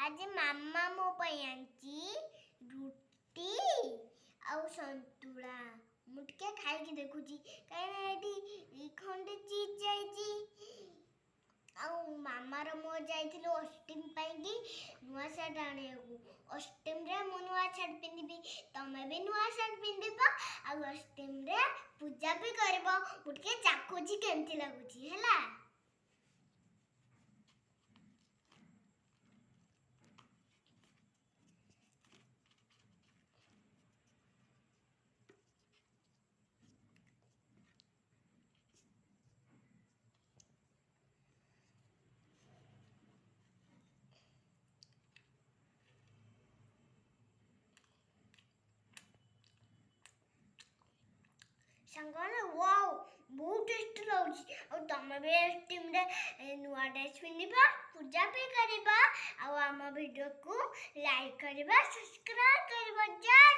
आज मामा मो आंची रुटी आउ संतुला मुटके खाई की देखुची कहीं खंडे चीज जाइची आउ मामा रो मो जाइथिलो अष्टमी पाई की नुआ शर्ट आनियाकू अष्टमी रे मो नुआ शर्ट पिंदिबी तमे भी नुआ शर्ट पिंदिबो आउ अष्टमी रे पूजा भी करबो मुटके चाखुची केमती लागुची हैला संगने वाओ बहुत टेस्टी लाउची और तमे भी टीम रे नुआ ड्रेस पिनिबा पूजा भी करबा और हम वीडियो को लाइक करबा सब्सक्राइब करबा। जय